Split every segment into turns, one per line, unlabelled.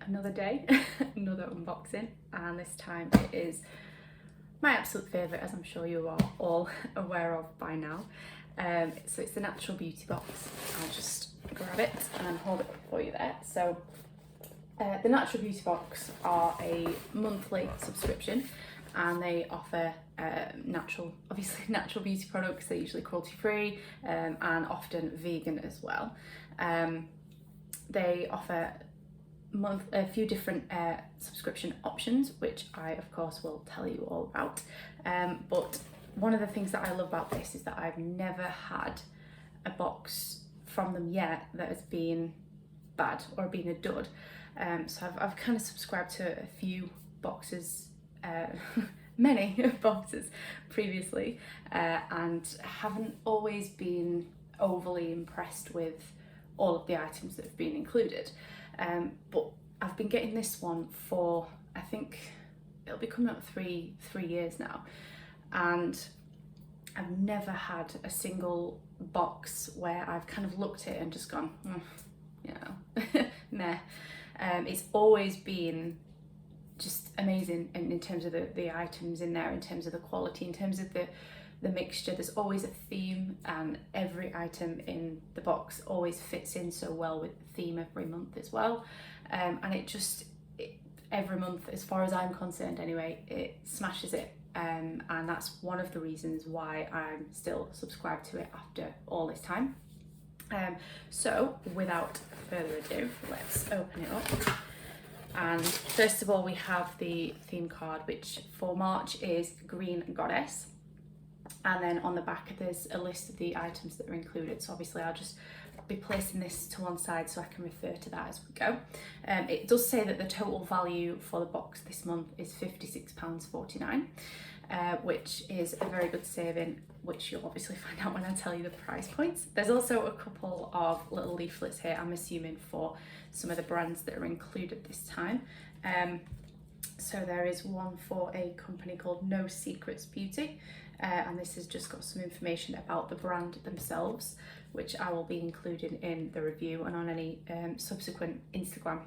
another day, another unboxing, and this time it is my absolute favourite, as I'm sure you are all aware of by now. So it's the Natural Beauty Box. I'll just grab it and hold it up for you there. So the Natural Beauty Box are a monthly subscription, and they offer natural beauty products. They're usually cruelty free and often vegan as well. They offer a few different subscription options, which I of course will tell you all about. But one of the things that I love about this is that I've never had a box from them yet that has been bad or been a dud. So I've kind of subscribed to a few boxes, many boxes previously, and haven't always been overly impressed with all of the items that have been included. But I've been getting this one for, I think it'll be coming up three years now, and I've never had a single box where I've kind of looked at it and just gone, meh. It's always been just amazing in terms of the items in there, in terms of the quality, in terms of the mixture. There's always a theme, and every item in the box always fits in so well with the theme every month as well. And every month, as far as I'm concerned anyway, it smashes it. And that's one of the reasons why I'm still subscribed to it after all this time. So without further ado, let's open it up. And first of all, we have the theme card, which for March is Green Goddess. And then on the back there's a list of the items that are included. So obviously I'll just be placing this to one side so I can refer to that as we go. It does say that the total value for the box this month is £56.49, which is a very good saving, which you'll obviously find out when I tell you the price points. There's also a couple of little leaflets here, I'm assuming for some of the brands that are included this time. So there is one for a company called No Secrets Beauty, and this has just got some information about the brand themselves, which I will be including in the review and on any subsequent Instagram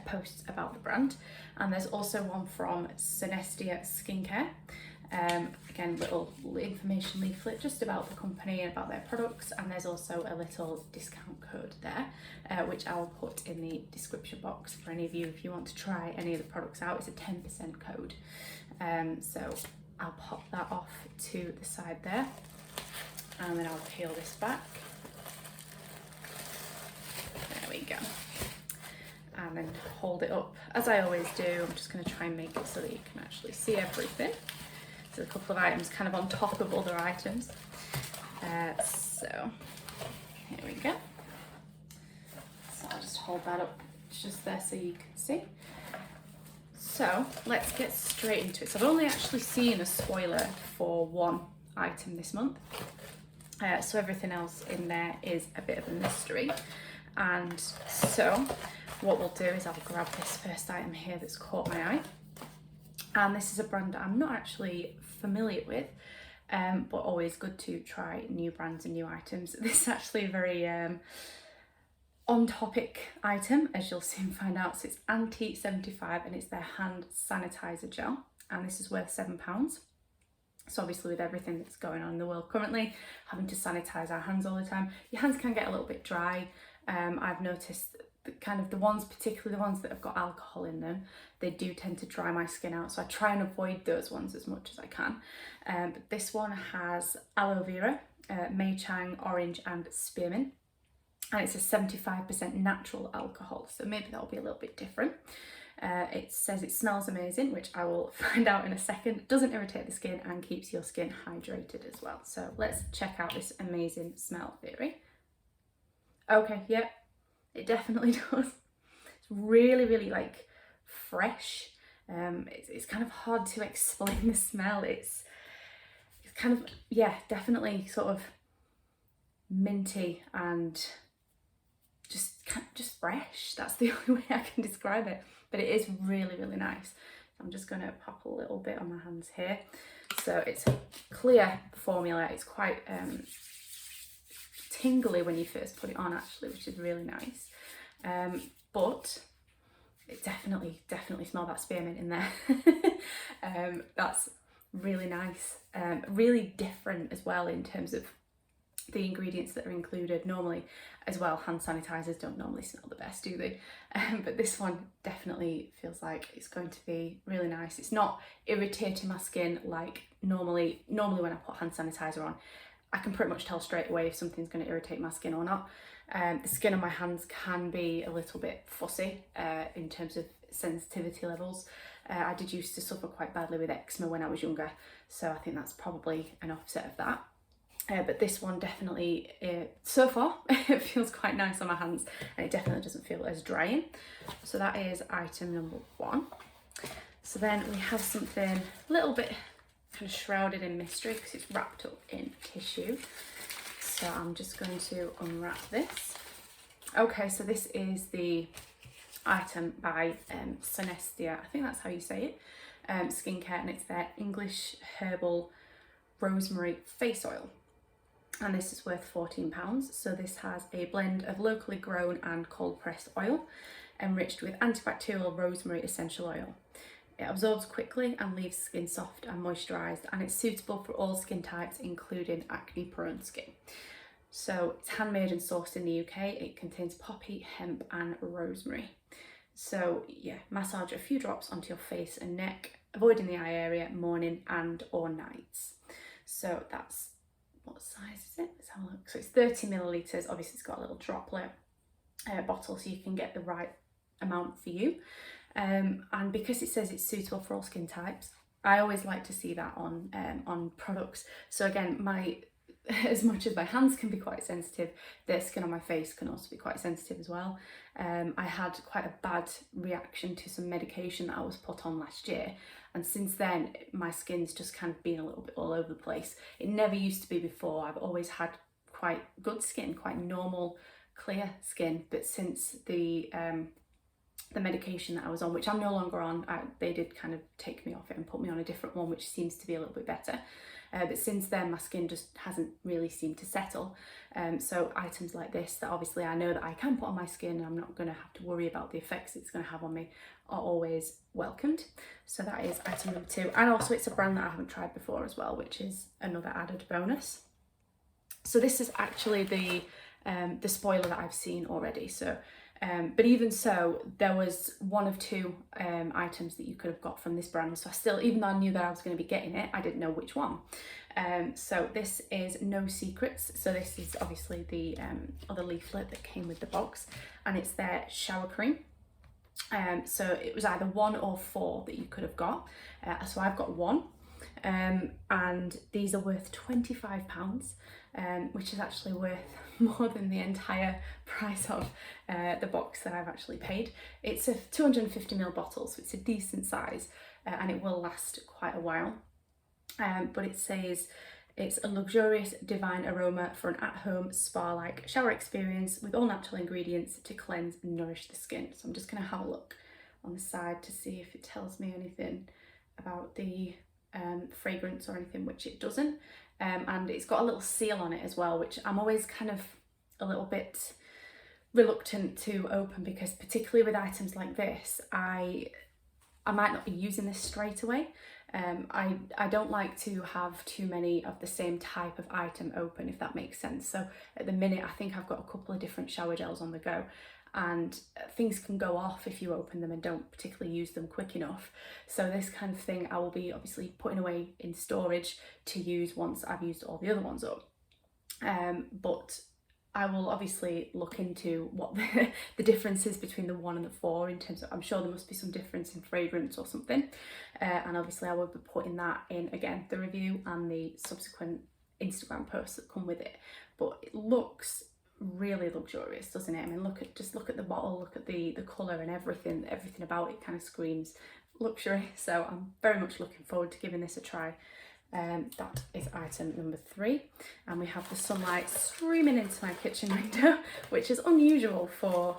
posts about the brand. And there's also one from Synestia Skincare. Again, little information leaflet just about the company and about their products, and there's also a little discount code there, which I will put in the description box for any of you if you want to try any of the products out. It's a 10% code. So I'll pop that off to the side there, and then I'll peel this back. There we go. And then hold it up as I always do. I'm just going to try and make it so that you can actually see everything. So a couple of items kind of on top of other items. So here we go. So I'll just hold that up just there so you can see. So let's get straight into it. So I've only actually seen a spoiler for one item this month. So everything else in there is a bit of a mystery. And so what we'll do is I'll grab this first item here that's caught my eye. And this is a brand I'm not actually familiar with, but always good to try new brands and new items. This is actually a very on-topic item, as you'll soon find out. So it's Anti-75, and it's their hand sanitizer gel, and this is worth £7. So obviously with everything that's going on in the world currently, having to sanitize our hands all the time, your hands can get a little bit dry. I've noticed kind of the ones, particularly the ones that have got alcohol in them, they do tend to dry my skin out, so I try and avoid those ones as much as I can. But this one has aloe vera, Mei Chang, orange and spearmint, and it's a 75% natural alcohol, so maybe that'll be a little bit different. It says it smells amazing, which I will find out in a second. Doesn't irritate the skin and keeps your skin hydrated as well. So let's check out this amazing smell theory. Okay, yep. It definitely does. It's really, really like fresh. It's kind of hard to explain the smell. It's kind of, yeah, definitely sort of minty and just fresh. That's the only way I can describe it. But it is really, really nice. I'm just going to pop a little bit on my hands here. So it's a clear formula. It's quite tingly when you first put it on actually, which is really nice. But it definitely smell that spearmint in there. That's really nice, really different as well in terms of the ingredients that are included. Normally as well, hand sanitizers don't normally smell the best, do they? But this one definitely feels like it's going to be really nice. It's not irritating my skin like normally when I put hand sanitizer on. I can pretty much tell straight away if something's going to irritate my skin or not. The skin on my hands can be a little bit fussy in terms of sensitivity levels. I did used to suffer quite badly with eczema when I was younger, so I think that's probably an offset of that. But this one definitely, so far, it feels quite nice on my hands, and it definitely doesn't feel as drying. So that is item number 1. So then we have something a little bit kind of shrouded in mystery because it's wrapped up in tissue. So I'm just going to unwrap this. Okay, so this is the item by Synestia, I think that's how you say it, skincare, and it's their English Herbal Rosemary Face Oil. And this is worth £14. So this has a blend of locally grown and cold pressed oil enriched with antibacterial rosemary essential oil. It absorbs quickly and leaves skin soft and moisturised, and it's suitable for all skin types, including acne prone skin. So it's handmade and sourced in the UK. It contains poppy, hemp and rosemary. So yeah, massage a few drops onto your face and neck, avoiding the eye area morning and or nights. So that's, what size is it? Let's have a look. So it's 30 millilitres. Obviously it's got a little droplet bottle, so you can get the right amount for you. And because it says it's suitable for all skin types, I always like to see that on products. So again, as much as my hands can be quite sensitive, the skin on my face can also be quite sensitive as well. I had quite a bad reaction to some medication that I was put on last year, and since then my skin's just kind of been a little bit all over the place. It never used to be before. I've always had quite good skin, quite normal, clear skin, but since the medication that I was on, which I'm no longer on, they did kind of take me off it and put me on a different one, which seems to be a little bit better. But since then, my skin just hasn't really seemed to settle. So items like this, that obviously I know that I can put on my skin and I'm not going to have to worry about the effects it's going to have on me, are always welcomed. So that is item number 2. And also it's a brand that I haven't tried before as well, which is another added bonus. So this is actually the spoiler that I've seen already. So but even so, there was one of 2 items that you could have got from this brand. So I still, even though I knew that I was going to be getting it, I didn't know which one. So this is No Secrets. So this is obviously the other leaflet that came with the box, and it's their shower cream. So it was either 1 or 4 that you could have got. So I've got 1. And these are worth £25, which is actually worth more than the entire price of the box that I've actually paid. It's a 250ml bottle, so it's a decent size, and it will last quite a while. But it says it's a luxurious divine aroma for an at-home spa-like shower experience with all natural ingredients to cleanse and nourish the skin. So I'm just going to have a look on the side to see if it tells me anything about the fragrance or anything, which it doesn't. And it's got a little seal on it as well, which I'm always kind of a little bit reluctant to open, because particularly with items like this, I might not be using this straight away. I don't like to have too many of the same type of item open, if that makes sense. So at the minute, I think I've got a couple of different shower gels on the go, and things can go off if you open them and don't particularly use them quick enough. So this kind of thing I will be obviously putting away in storage to use once I've used all the other ones up. But I will obviously look into what the difference is between the 1 and the 4 in terms of, I'm sure there must be some difference in fragrance or something. And obviously I will be putting that in, again, the review and the subsequent Instagram posts that come with it. But it looks really luxurious, doesn't it? I mean, look at the bottle, look at the colour and everything about it kind of screams luxury. So I'm very much looking forward to giving this a try. That is item number 3, and we have the sunlight streaming into my kitchen window, which is unusual for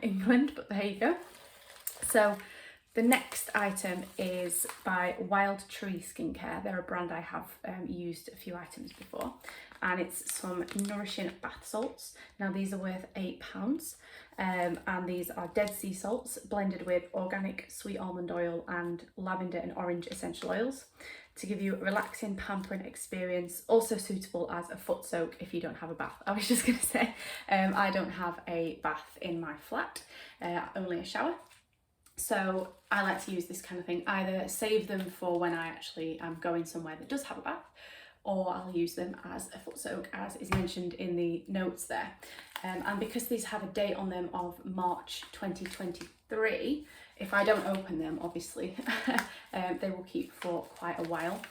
England, but there you go. So the next item is by Wild Tree Skincare. They're a brand I have used a few items before, and it's some nourishing bath salts. Now these are worth £8, And these are dead sea salts blended with organic sweet almond oil and lavender and orange essential oils to give you a relaxing, pampering experience, also suitable as a foot soak if you don't have a bath. I was just going to say, I don't have a bath in my flat, only a shower. So I like to use this kind of thing, either save them for when I actually am going somewhere that does have a bath, or I'll use them as a foot soak, as is mentioned in the notes there. And because these have a date on them of March 2023, if I don't open them, obviously, they will keep for quite a while.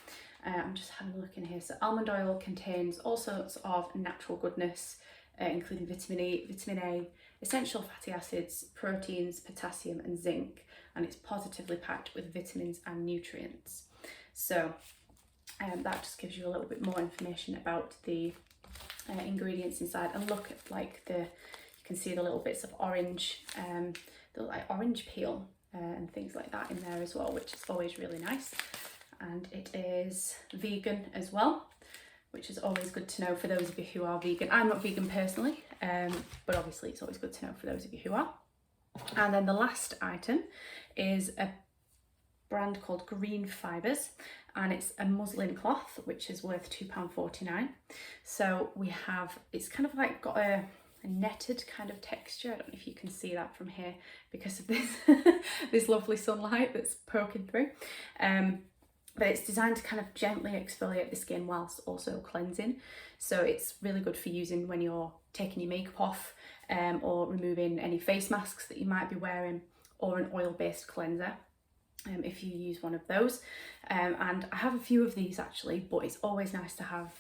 I'm just having a look in here. So almond oil contains all sorts of natural goodness, including vitamin E, vitamin A, essential fatty acids, proteins, potassium and zinc, and it's positively packed with vitamins and nutrients. So that just gives you a little bit more information about the ingredients inside. And look at like you can see the little bits of orange, the like orange peel and things like that in there as well, which is always really nice. And it is vegan as well, which is always good to know for those of you who are vegan. I'm not vegan personally, but obviously it's always good to know for those of you who are. And then the last item is a brand called Green Fibres, and it's a muslin cloth which is worth £2.49. So we have, it's kind of like got a netted kind of texture. I don't know if you can see that from here because of this this lovely sunlight that's poking through. But it's designed to kind of gently exfoliate the skin whilst also cleansing. So it's really good for using when you're taking your makeup off, or removing any face masks that you might be wearing, or an oil-based cleanser. If you use one of those. And I have a few of these actually, but it's always nice to have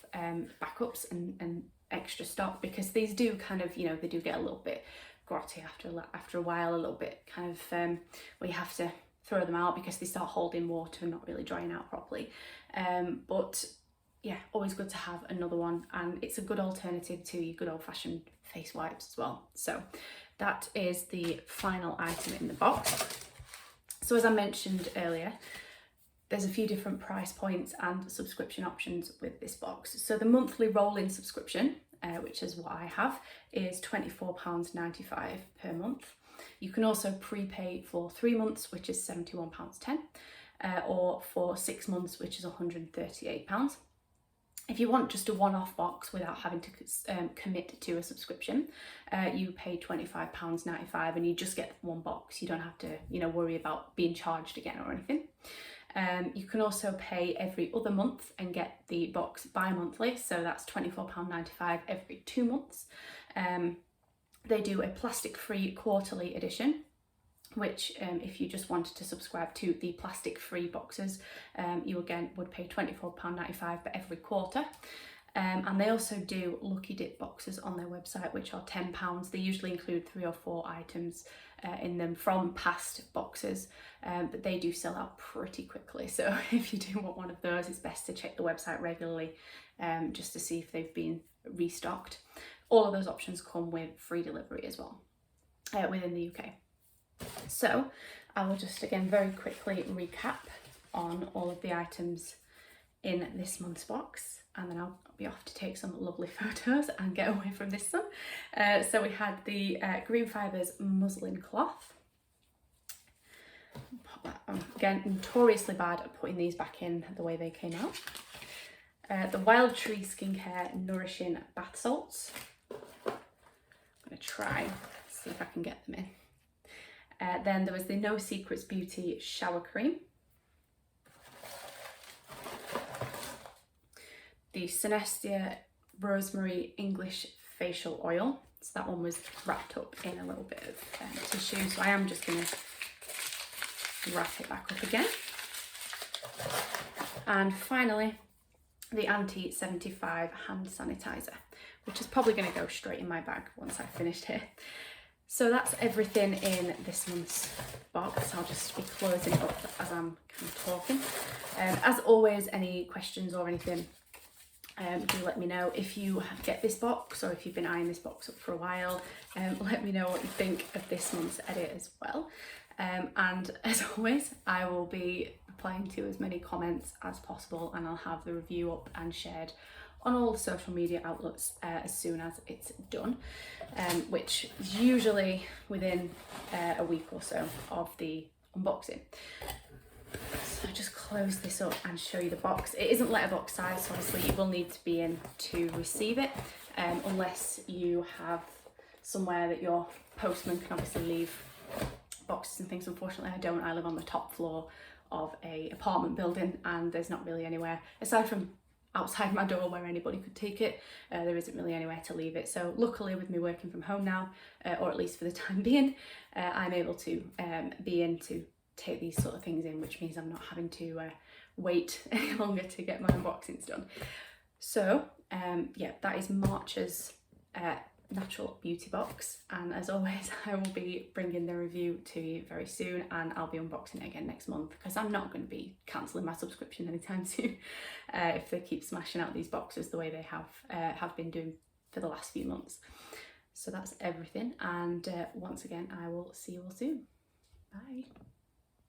backups and extra stock, because these do kind of, you know, they do get a little bit grotty after a while, a little bit kind of where you have to throw them out because they start holding water and not really drying out properly. But yeah, always good to have another one, and it's a good alternative to your good old-fashioned face wipes as well. So that is the final item in the box. So as I mentioned earlier, there's a few different price points and subscription options with this box. So the monthly rolling subscription, which is what I have, is £24.95 per month. You can also prepay for 3 months, which is £71.10, or for 6 months, which is £138. If you want just a one-off box without having to commit to a subscription, you pay £25.95 and you just get one box. You don't have to, you know, worry about being charged again or anything. You can also pay every other month and get the box bi-monthly, so that's £24.95 every 2 months. They do a plastic-free quarterly edition, which if you just wanted to subscribe to the plastic-free boxes, you again would pay £24.95 for every quarter. And they also do Lucky Dip boxes on their website, which are £10. They usually include 3 or 4 items in them from past boxes, but they do sell out pretty quickly. So if you do want one of those, it's best to check the website regularly just to see if they've been restocked. All of those options come with free delivery as well within the UK. So I will just again very quickly recap on all of the items in this month's box, and then I'll be off to take some lovely photos and get away from this sun. So we had the Green Fibres muslin cloth. Pop that on. Again, notoriously bad at putting these back in the way they came out. The Wild Tree Skincare Nourishing Bath Salts. I'm going to try, see if I can get them in. Then there was the No Secrets Beauty Shower Cream. The Synestia Rosemary English Facial Oil. So that one was wrapped up in a little bit of tissue, so I am just going to wrap it back up again. And finally, the Anti-75 hand sanitizer, which is probably going to go straight in my bag once I've finished here. So that's everything in this month's box. I'll just be closing it up as I'm kind of talking. As always, any questions or anything, do let me know. If you get this box, or if you've been eyeing this box up for a while, let me know what you think of this month's edit as well. And as always, I will be replying to as many comments as possible, and I'll have the review up and shared on all the social media outlets as soon as it's done, which is usually within a week or so of the unboxing. So I just close this up and show you the box. It isn't letterbox size, so obviously you will need to be in to receive it, unless you have somewhere that your postman can obviously leave boxes and things. Unfortunately I don't. I live on the top floor of a apartment building and there's not really anywhere, aside from outside my door, where anybody could take it. There isn't really anywhere to leave it. So luckily, with me working from home now, or at least for the time being, I'm able to be in to take these sort of things in, which means I'm not having to wait any longer to get my unboxings done. So yeah, that is March's natural beauty box, and as always I will be bringing the review to you very soon, and I'll be unboxing it again next month because I'm not going to be cancelling my subscription anytime soon if they keep smashing out these boxes the way they have been doing for the last few months. So that's everything, and once again I will see you all soon. Bye.